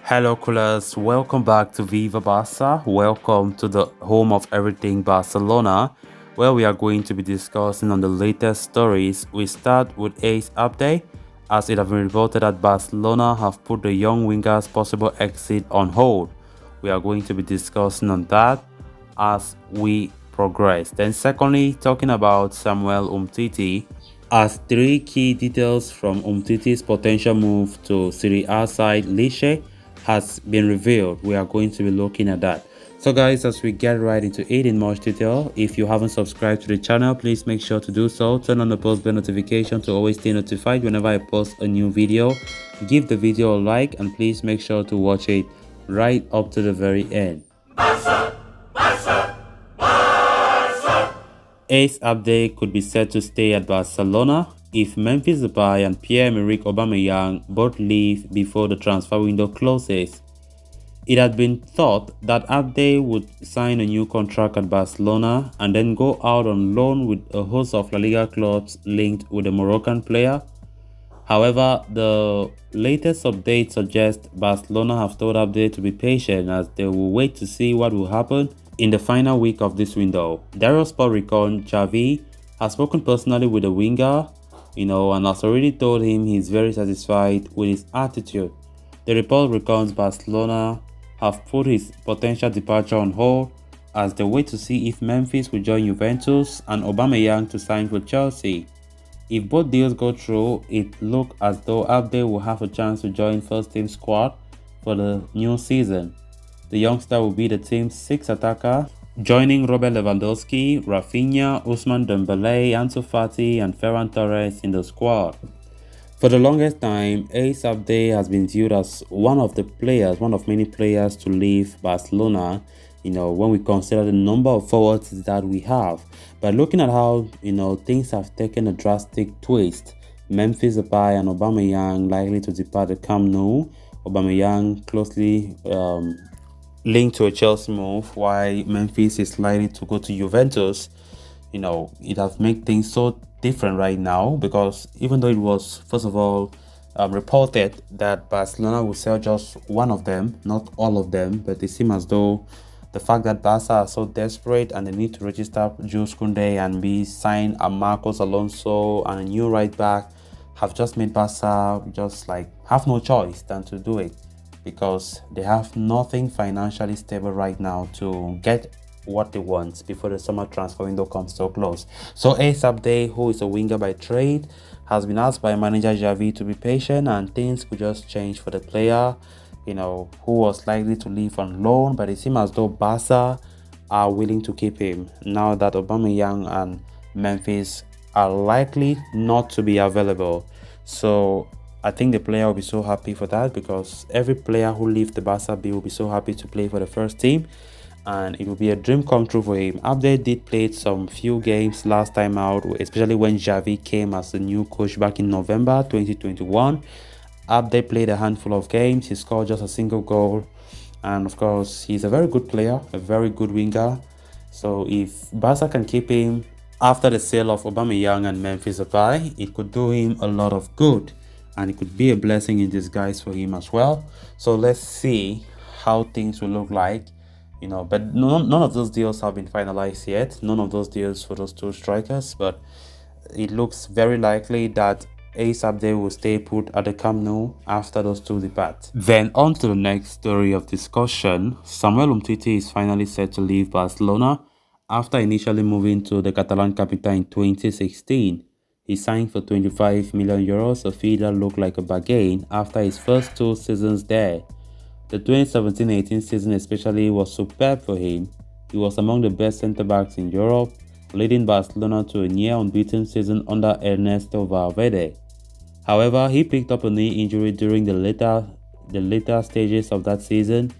Hello, coolers. Welcome back to Viva Barca. Welcome to the home of everything Barcelona, where we are going to be discussing on the latest stories. We start with Ace Abde, as it has been reported that Barcelona have put the young winger's possible exit on hold. We are going to be discussing on that as we progress. Then, secondly, talking about Samuel Umtiti, as three key details from Umtiti's potential move to Serie A side Lecce has been revealed. We are going to be looking at that. So guys, as we get right into it in much detail, if you haven't subscribed to the channel, please make sure to do so. Turn on the post bell notification to always stay notified whenever I post a new video. Give the video a like and please make sure to watch it right up to the very end. Ace Abde could be set to stay at Barcelona if Memphis Depay and Pierre-Emerick Aubameyang both leave before the transfer window closes. It had been thought that Abde would sign a new contract at Barcelona and then go out on loan with a host of La Liga clubs linked with the Moroccan player. However, the latest update suggests Barcelona have told Abde to be patient as they will wait to see what will happen in the final week of this window. Sport recon Xavi has spoken personally with the winger, and has already told him he's very satisfied with his attitude. The report recounts Barcelona have put his potential departure on hold as they wait to see if Memphis will join Juventus and Aubameyang to sign for Chelsea. If both deals go through, it looks as though Abde will have a chance to join first team squad for the new season. The youngster will be the team's sixth attacker, joining Robert Lewandowski, Rafinha, Ousmane Dembele, Ansu Fati and Ferran Torres in the squad. For the longest time, Ace Abde has been viewed as one of many players to leave Barcelona, when we consider the number of forwards that we have. But looking at how, things have taken a drastic twist, Memphis Depay and Aubameyang likely to depart the Camp Nou. Aubameyang closely linked to a Chelsea move, while Memphis is likely to go to Juventus. It has made things so different right now, because even though it was first of all reported that Barcelona will sell just one of them, not all of them, but it seems as though the fact that Barca are so desperate and they need to register Jules Koundé and sign a Marcos Alonso and a new right back have just made Barca just have no choice than to do it, because they have nothing financially stable right now to get what they want before the summer transfer window comes so close. So Ace Abde, who is a winger by trade, has been asked by manager Xavi to be patient and things could just change for the player, who was likely to leave on loan, but it seems as though Barca are willing to keep him now that Aubameyang and Memphis are likely not to be available. So I think the player will be so happy for that, because every player who leaves the Barca B will be so happy to play for the first team, and it will be a dream come true for him. Abde did play some few games last time out, especially when Xavi came as the new coach back in November 2021. Abde played a handful of games. He scored just a single goal, and of course he's a very good player, a very good winger. So if Barca can keep him after the sale of Aubameyang and Memphis Depay, it could do him a lot of good, and it could be a blessing in disguise for him as well. So let's see how things will look like, but none of those deals have been finalized yet. None of those deals for those two strikers, but it looks very likely that Ace Abde will stay put at the Camp Nou after those two depart. Then on to the next story of discussion. Samuel Umtiti is finally set to leave Barcelona after initially moving to the Catalan capital in 2016. He signed for 25 million euros, a fee that looked like a bargain after his first two seasons there. The 2017-18 season especially was superb for him. He was among the best centre-backs in Europe, leading Barcelona to a near-unbeaten season under Ernesto Valverde. However, he picked up a knee injury during the later stages of that season,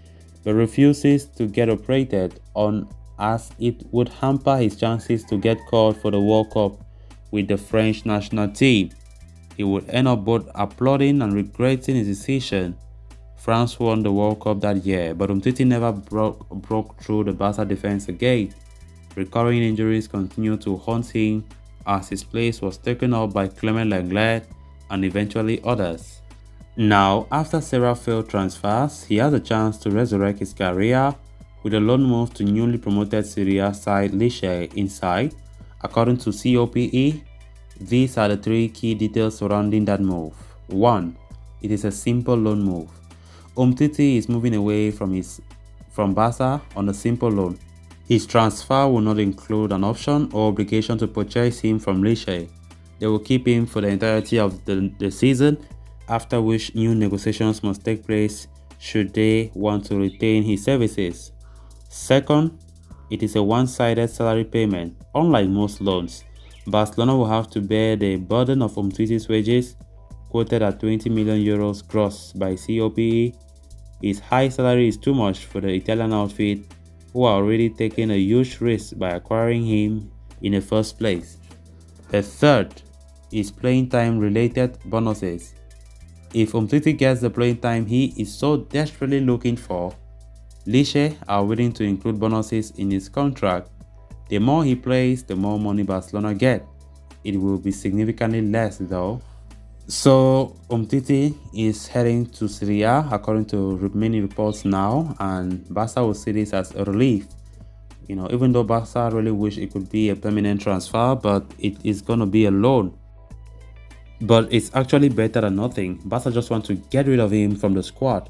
but refuses to get operated on as it would hamper his chances to get called for the World Cup with the French national team. He would end up both applauding and regretting his decision. France won the World Cup that year, but Umtiti never broke through the Barca defense again. Recurring injuries continued to haunt him as his place was taken up by Clement Lenglet and eventually others. Now, after several failed transfers, he has a chance to resurrect his career with a loan move to newly promoted Serie A side Lecce inside. According to COPE, these are the three key details surrounding that move. 1. It is a simple loan move. Umtiti is moving away from Barca on a simple loan. His transfer will not include an option or obligation to purchase him from Lecce. They will keep him for the entirety of the season, after which new negotiations must take place should they want to retain his services. Second, it is a one-sided salary payment. Unlike most loans, Barcelona will have to bear the burden of Umtiti's wages, quoted at 20 million euros gross by COPE. His high salary is too much for the Italian outfit, who are already taking a huge risk by acquiring him in the first place. The third is playing time related bonuses. If Umtiti gets the playing time he is so desperately looking for, Lecce are willing to include bonuses in his contract. The more he plays, the more money Barcelona get. It will be significantly less though. So Umtiti is heading to Serie A according to many reports now, and Barca will see this as a relief. Even though Barca really wish it could be a permanent transfer, but it is going to be a loan. But it's actually better than nothing. Barca just want to get rid of him from the squad,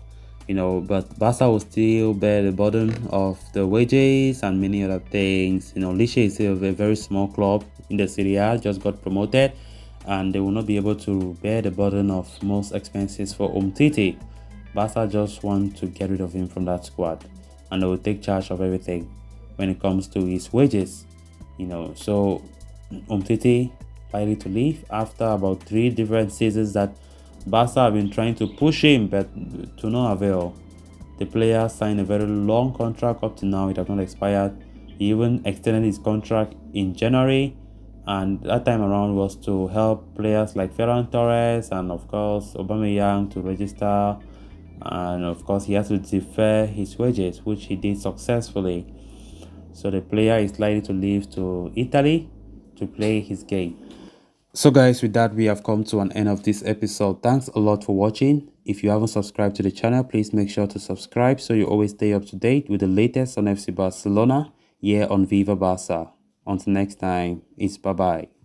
but Barca will still bear the burden of the wages and many other things. Lecce is still a very small club in the Serie A, just got promoted, and they will not be able to bear the burden of most expenses for Umtiti. Barca just want to get rid of him from that squad, and they will take charge of everything when it comes to his wages. So Umtiti likely to leave after about 3 different seasons that Barca have been trying to push him, but to no avail. The player signed a very long contract. Up to now it has not expired. He even extended his contract in January, and that time around was to help players like Ferran Torres and of course Aubameyang to register, and of course he has to defer his wages, which he did successfully. So the player is likely to leave to Italy to play his game. So guys, with that we have come to an end of this episode. Thanks a lot for watching. If you haven't subscribed to the channel, please make sure to subscribe so you always stay up to date with the latest on FC Barcelona here on Viva Barca. Until next time, it's bye bye.